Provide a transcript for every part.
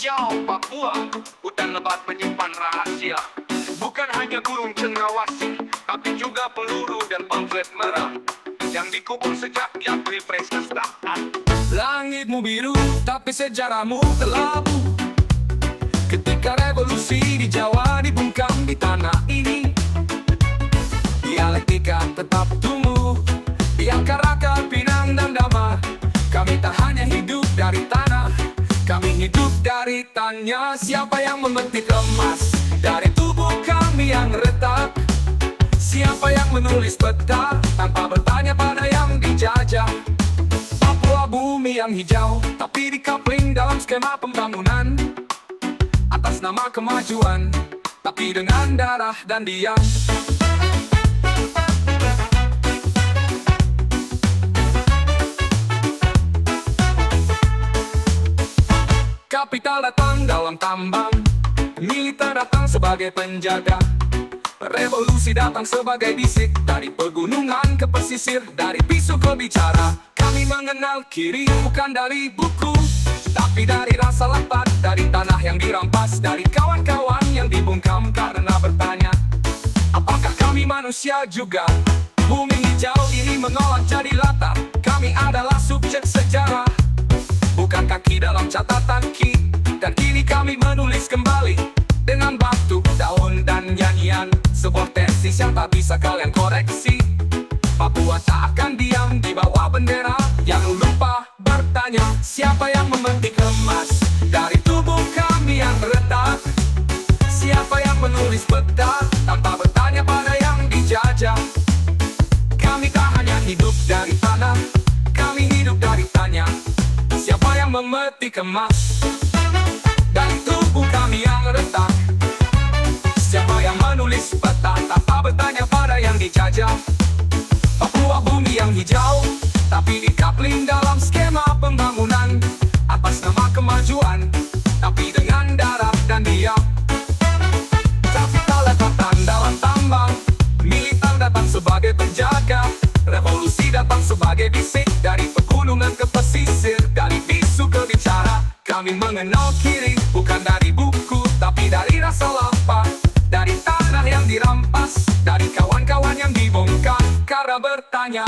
hijau Papua, hutan lebat menyimpan rahasia. Bukan hanya gunung cendrawasih, tapi juga peluru dan pamflet merah yang dikubur sejak April Prestasta. Langitmu biru, tapi sejarahmu kelabu. Ketika revolusi di Jawa dibungkam di tanah ini, dialektika tetap tumbuh di akar-akar Pinang dan Damar. Kami tak hanya hidup dari tanah, kami hidup dari tanya. Siapa yang memetik emas dari tubuh kami yang retak? Siapa yang menulis peta tanpa bertanya pada yang dijajah? Papua bumi yang hijau, tapi dikapling dalam skema pembangunan atas nama kemajuan, tapi dengan darah dan diam. Kapital datang dalam tambang, militer datang sebagai penjaga, revolusi datang sebagai bisik dari pegunungan ke pesisir, dari bisu ke bicara. Kami mengenal kiri bukan dari buku, tapi dari rasa lapar, dari tanah yang dirampas, dari kawan-kawan yang dibungkam karena bertanya, apakah kami manusia juga? Bumi hijau ini menolak jadi latar. Kami adalah subjek sejarah, bukan kaki dalam catatan ki. Dan kini kami menulis kembali dengan batu, daun, dan nyanyian, sebuah tesis yang tak bisa kalian koreksi. Papua tak akan diam di bawah bendera. Jangan lupa bertanya, siapa yang memetik emas dari tubuh kami yang retak? Siapa yang menulis peta tanpa bertanya pada yang dijajah? Kami tak hanya hidup dari tanah, kami hidup dari tanya. Siapa yang memetik emas dari tubuh kami yang retak? Siapa yang menulis peta tanpa bertanya pada yang dijajah? Papua bumi yang hijau, tapi dikapling dalam skema pembangunan atas nama kemajuan, tapi dengan darah dan diam. Kapital datang dalam tambang, militer datang sebagai penjaga, revolusi datang sebagai bisik dari pegunungan ke pesisir, dari bisu ke bicara. Kami mengenal kiri bukan dari buku, tapi dari rasa lapar, dari tanah yang dirampas, dari kawan-kawan yang dibongkar karena bertanya,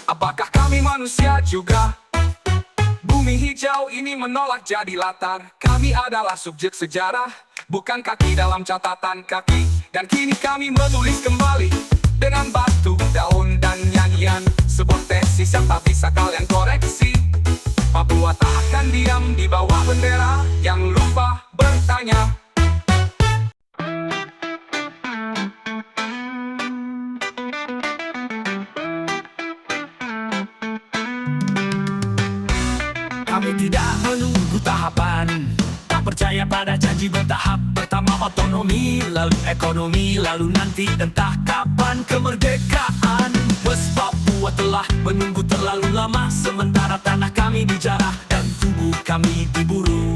apakah kami manusia juga? Bumi hijau ini menolak jadi latar. Kami adalah subjek sejarah, bukan kaki dalam catatan kaki. Dan kini kami menulis kembali dengan batu, daun, dan nyanyian, sebuah tesis yang tak bisa kalian koreksi. Papua tak akan diam di bawah bendera. Jangan lupa bertanya. Kami tidak menunggu tahapan, tak percaya pada janji bertahap. Pertama otonomi, lalu ekonomi, lalu nanti entah kapan kemerdekaan. Bus Papua telah menunggu terlalu lama, sementara tanah kami dijarah dan tubuh kami diburu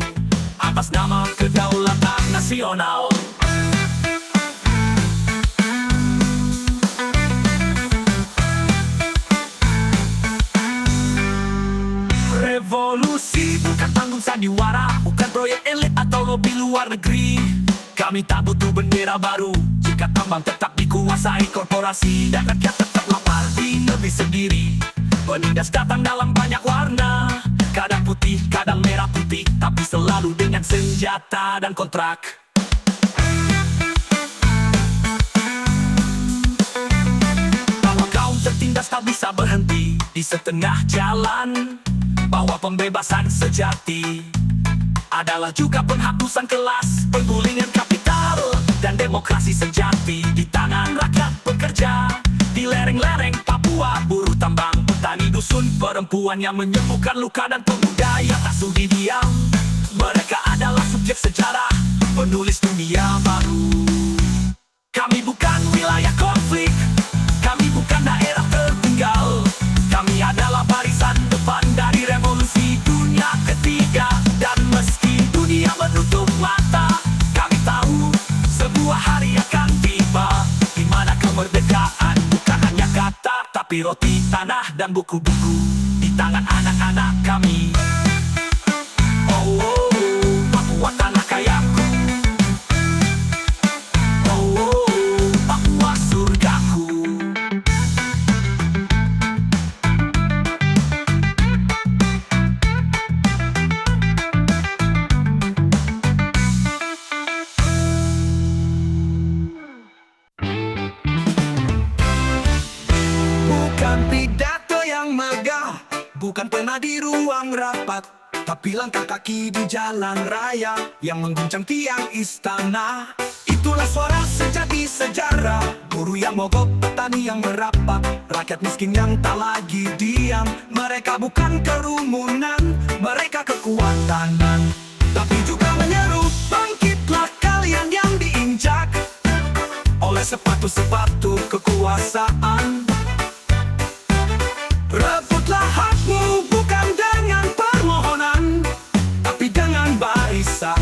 atas nama kedaulatan nasional. Revolusi bukan tanggung sandiwara, bukan proyek elit atau lobi luar negeri. Kami tak butuh bendera baru jika tambang tetap dikuasai korporasi dan rakyat tetap lapar di negeri sendiri. Penindas datang dalam banyak warna, kadang putih, kadang merah putih, tapi selalu dengan senjata dan kontrak. Bahwa kaum tertindas tak bisa berhenti di setengah jalan, bahwa pembebasan sejati adalah juga penghapusan kelas, penggulingan kapital, dan demokrasi sejati di tangan rakyat pekerja. Di lereng-lereng Papua, buruh tambang, petani dusun, perempuan yang menyembuhkan luka, dan pemuda yang tak sudi diam. Mereka adalah subjek sejarah, penulis dunia baru. Kami bukan wilayah konflik, kami bukan daerah tertinggal. Kami adalah barisan depan dari revolusi dunia ketiga. Dan meski dunia menutup mata, kami tahu sebuah hari akan tiba, di mana kemerdekaan bukan hanya kata, tapi roti, tanah, dan buku-buku di tangan anak-anak kami. Oh, Papua pernah di ruang rapat, tapi langkah kaki di jalan raya yang mengguncang tiang istana. Itulah suara sejati sejarah, buruh yang mogok, petani yang merapat, rakyat miskin yang tak lagi diam. Mereka bukan kerumunan, mereka kekuatan, tapi juga menyeru, bangkitlah kalian yang diinjak oleh sepatu-sepatu kekuasaan. Rebutlah hakmu bukan dengan permohonan, tapi dengan barisan.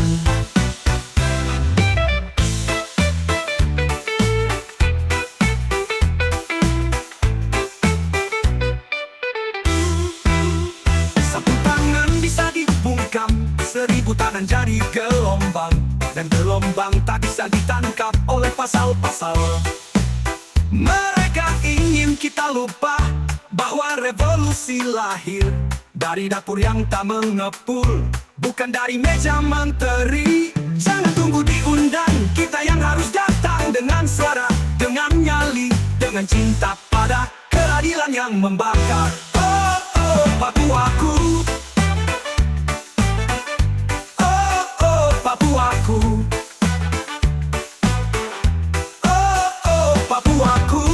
Satu tangan bisa dibungkam, 1000 tangan jadi gelombang, dan gelombang tak bisa ditangkap oleh pasal-pasal. Mereka ingin kita lupa bahwa revolusi lahir dari dapur yang tak mengepul, bukan dari meja menteri. Jangan tunggu diundang, kita yang harus datang dengan suara, dengan nyali, dengan cinta pada keadilan yang membakar. Oh, oh, Papuaku. Oh, oh, Papuaku. Oh, oh, Papuaku.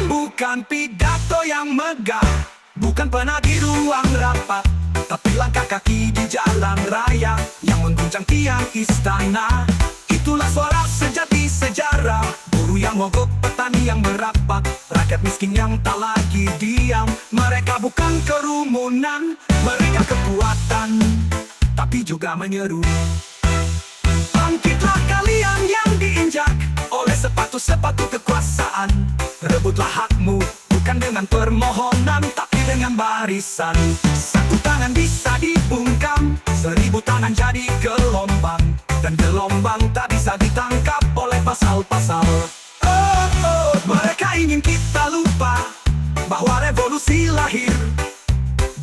Bukan pidato yang megah, bukan pernah di ruang rapat, tapi langkah kaki di jalan raya yang mengguncang tiang istana. Itulah suara sejati sejarah, buruh yang mogok, petani yang merapat, rakyat miskin yang tak lagi diam. Mereka bukan kerumunan, mereka kekuatan, tapi juga menyeru, bangkitlah kalian yang diinjak oleh sepatu-sepatu kekuasaan. Rebutlah hakmu bukan dengan permohonan, tapi dengan barisan. Satu tangan bisa dibungkam, 1000 tangan jadi gelombang, dan gelombang tak bisa ditangkap oleh pasal-pasal. Oh, oh, mereka ingin kita lupa bahwa revolusi lahir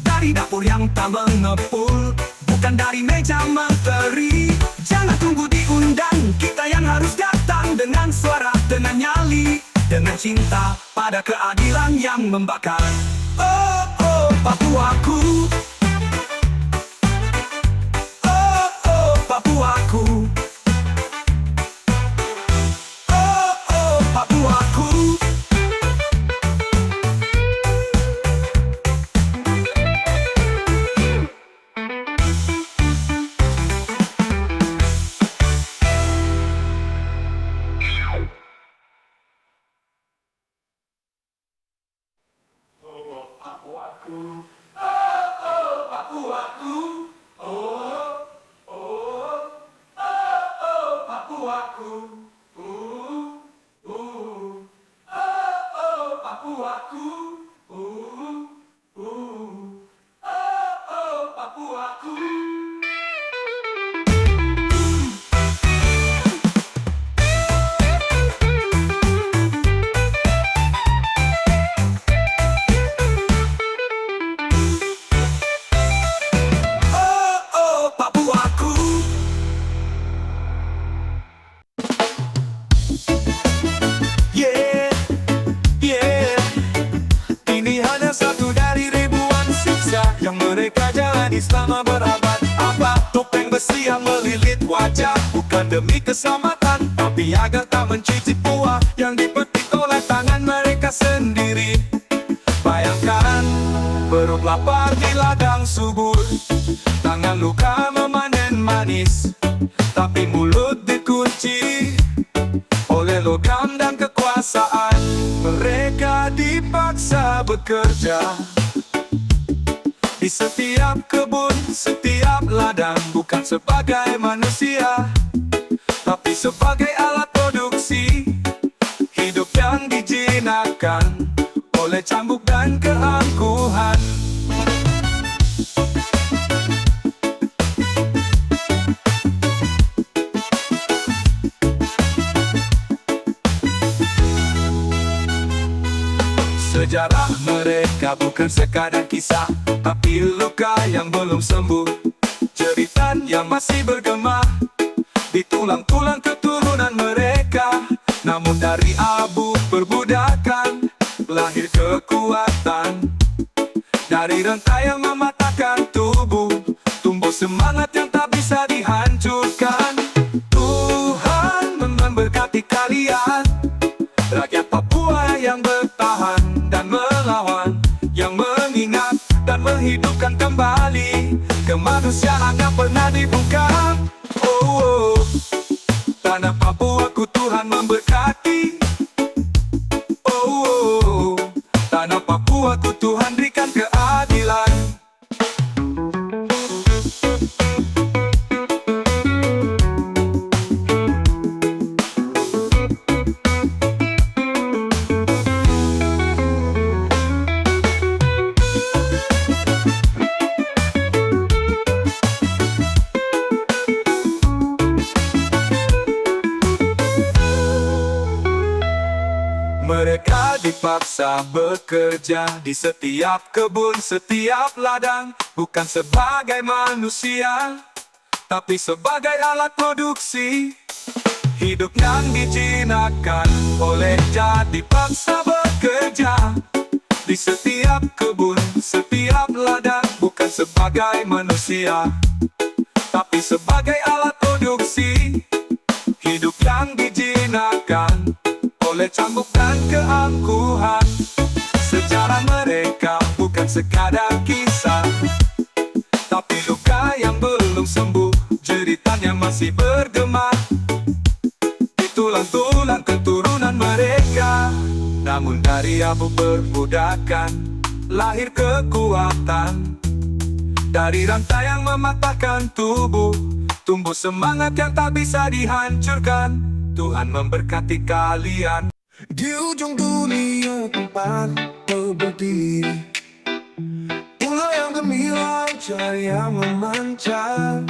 dari dapur yang tak mengepul, bukan dari meja menteri. Jangan tunggu diundang, kita yang harus datang dengan suara, dengan nyali, dengan cinta pada keadilan yang membakar. Oh, oh, Papuaku. Oh, oh, Papuaku. Oh, oh, Papuaku. Yang mereka jalani selama berabad-abad. Topeng besi yang melilit wajah, bukan demi keselamatan, tapi agar tak mencicip buah yang dipetik oleh tangan mereka sendiri. Bayangkan perut lapar di ladang subur, tangan luka memanen manis, tapi mulut dikunci oleh logam dan kekuasaan. Mereka dipaksa bekerja di setiap kebun, setiap ladang, bukan sebagai manusia, tapi sebagai alat produksi. Hidup yang dijinakkan oleh cambuk dan keangkuhan. Sejarah mereka Merdeka bukan sekadar kisah, tapi luka yang belum sembuh, jeritan yang masih bergema di tulang-tulang keturunan mereka. Namun dari abu perbudakan lahir kekuatan, dari rantai yang mematahkan tubuh tumbuh semangat yang tak bisa dihancurkan. Tuhan memberkati kalian, rakyat Papua yang bertahan dan melawan, yang mengingat dan menghidupkan kembali kemanusiaan yang pernah dibungkam. Oh, tanah Papuaku Tuhan memberkati. Oh, tanah Papuaku Tuhan berikan keadilan. Mereka dipaksa bekerja di setiap kebun, setiap ladang, bukan sebagai manusia, tapi sebagai alat produksi. Hidup yang dijinakkan oleh jadi paksa bekerja di setiap kebun, setiap ladang, bukan sebagai manusia, tapi sebagai alat produksi. Hidup yang dijinakkan oleh cambuk dan keangkuhan. Sejarah mereka bukan sekadar kisah, tapi luka yang belum sembuh, jeritan yang masih bergema di tulang-tulang keturunan mereka. Namun dari abu perbudakan lahir kekuatan, dari rantai yang mematahkan tubuh tumbuh semangat yang tak bisa dihancurkan. Tuhan memberkati kalian. Di ujung dunia tempat kau berdiri, pulau yang gemilang, cahaya yang memancar,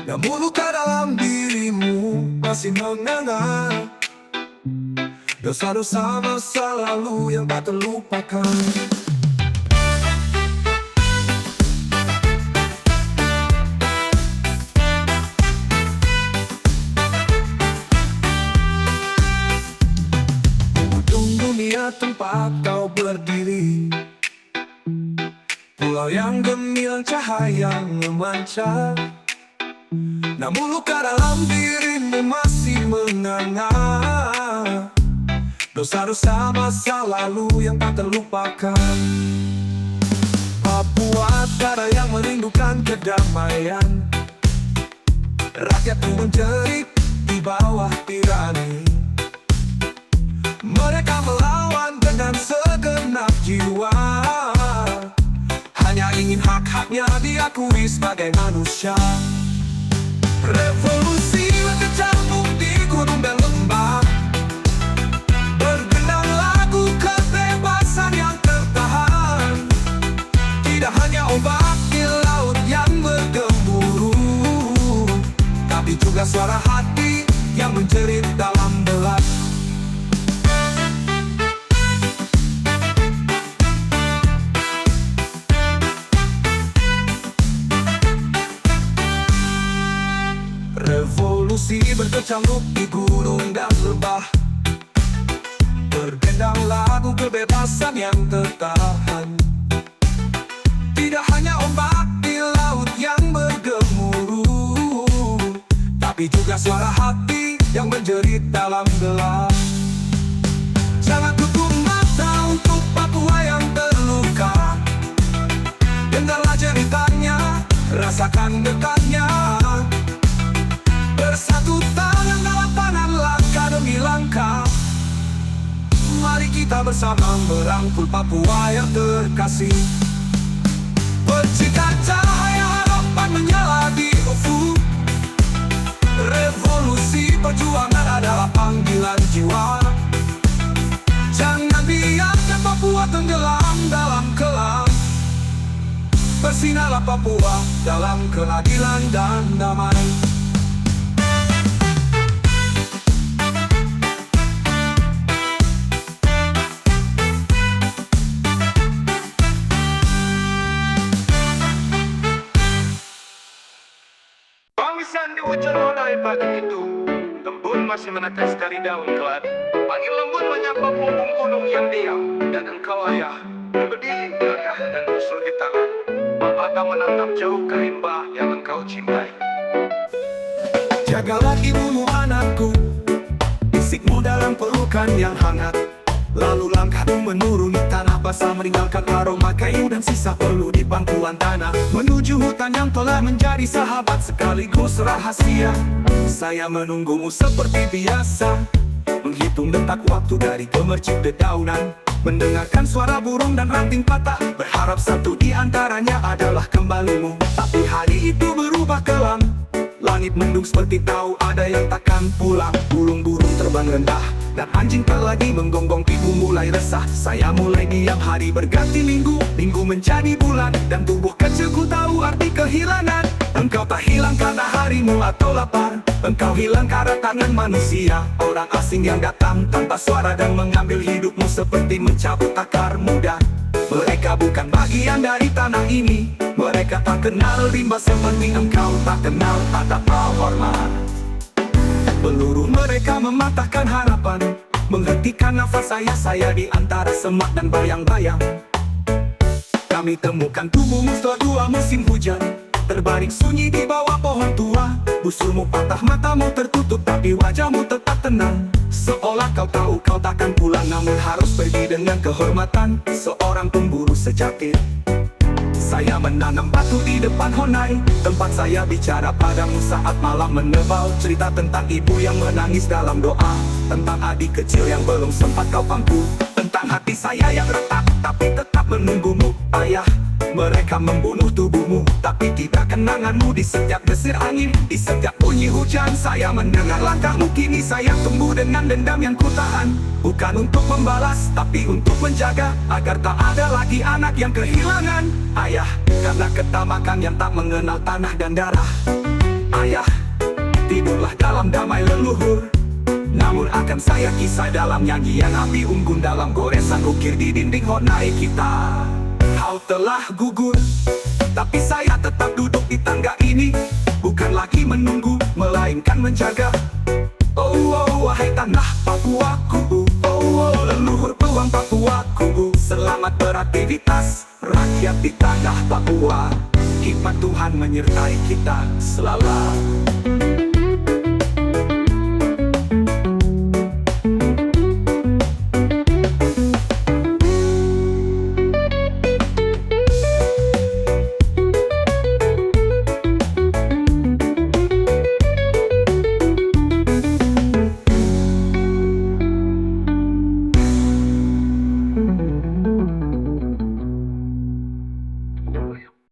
namun luka dalam dirimu masih menganga. Dosa-dosa masa lalu yang tak terlupakan. Tempat kau berdiri, pulau yang gemilang, cahaya yang memancar, namun luka dalam dirimu masih menganga. Dosa-dosa masa lalu yang tak terlupakan. Papua tanah yang merindukan kedamaian, rakyatku menjerit di bawah tirani. Mereka melawan dengan segenap jiwa, hanya ingin hak-haknya diakui sebagai manusia. Revolusi berkecamuk di gunung dan lembah, bergenang lagu kebebasan yang tertahan. Tidak hanya ombak di laut yang bergemuruh, tapi juga suara hati yang menjerit dalam gelap. Revolusi berkecamuk di gunung dan lembah, bergendang lagu kebebasan yang tertahan. Tidak hanya ombak di laut yang bergemuruh, tapi juga suara hati yang menjerit dalam gelap. Jangan tutup mata untuk Papua yang terluka. Dengarlah ceritanya, rasakan dekatnya. Bersatu tangan dalam panah, langkah demi langkah. Mari kita bersama merangkul Papua yang terkasih. Percikan cahaya harapan menyala di ufuk. Revolusi perjuangan adalah panggilan jiwa. Jangan biarkan Papua tenggelam dalam kelam. Bersinarlah Papua dalam keadilan dan damai. Lisan di hujan badai pagi itu, embun masih menetes dari daun keladi. Angin lembut menyapa punggung gunung yang diam, dan engkau ayah berdiri gagah dan usul di tangan. Mata menatap jauh ke rimba yang engkau cintai. Jagalah ibumu anakku, bisikmu dalam pelukan yang hangat. Lalu langkahmu menuruni tanah basah, meninggalkan aroma kayu dan sisa peluh di bangkuan tanah. Menuju hutan yang telah menjadi sahabat sekaligus rahasia. Saya menunggumu seperti biasa, menghitung detak waktu dari gemercik dedaunan, mendengarkan suara burung dan ranting patah, berharap satu di antaranya adalah kembalimu. Tapi hari itu berubah kelam, langit mendung seperti tahu ada yang takkan pulang. Burung-burung terbang rendah, dan anjing tak lagi menggonggong. Ibu mulai resah, saya mulai diam. Hari berganti minggu, minggu menjadi bulan, dan tubuh kecilku tahu arti kehilangan. Engkau tak hilang karena harimu atau lapar, engkau hilang karena tangan manusia. Orang asing yang datang tanpa suara dan mengambil hidupmu seperti mencabut akar muda. Mereka bukan bagian dari tanah ini, mereka tak kenal rimba seperti engkau tak kenal tatap hormat. Peluru mereka mematahkan harapan, menghentikan nafas saya di antara semak dan bayang-bayang. Kami temukan tubuhmu setelah 2 musim hujan, terbaring sunyi di bawah pohon tua. Busurmu patah, matamu tertutup, tapi wajahmu tetap tenang. Seolah kau tahu kau takkan pulang, namun harus pergi dengan kehormatan seorang pemburu sejati. Saya menanam batu di depan Honai, tempat saya bicara padamu saat malam menebal. Cerita tentang ibu yang menangis dalam doa, tentang adik kecil yang belum sempat kau pangku, tentang hati saya yang retak tapi tetap menunggumu. Ayah, mereka membunuh tubuhmu, tapi tidak kenanganmu. Di setiap desir angin, di setiap bunyi hujan, saya mendengar langkahmu. Kini saya tumbuh dengan dendam yang kutahan, bukan untuk membalas, tapi untuk menjaga agar tak ada lagi anak yang kehilangan ayah, karena ketamakan yang tak mengenal tanah dan darah. Ayah, tidurlah dalam damai leluhur, namun akan saya kisah dalam nyanyian api unggun, dalam goresan ukir di dinding Honai kita. Kau telah gugur, tapi saya tetap duduk di tangga ini, bukan lagi menunggu, melainkan menjaga. Oh, oh, wahai tanah Papuaku, oh, oh, leluhur pejuang Papuaku, selamat beraktivitas rakyat di tanah Papua. Hikmat Tuhan menyertai kita selalu.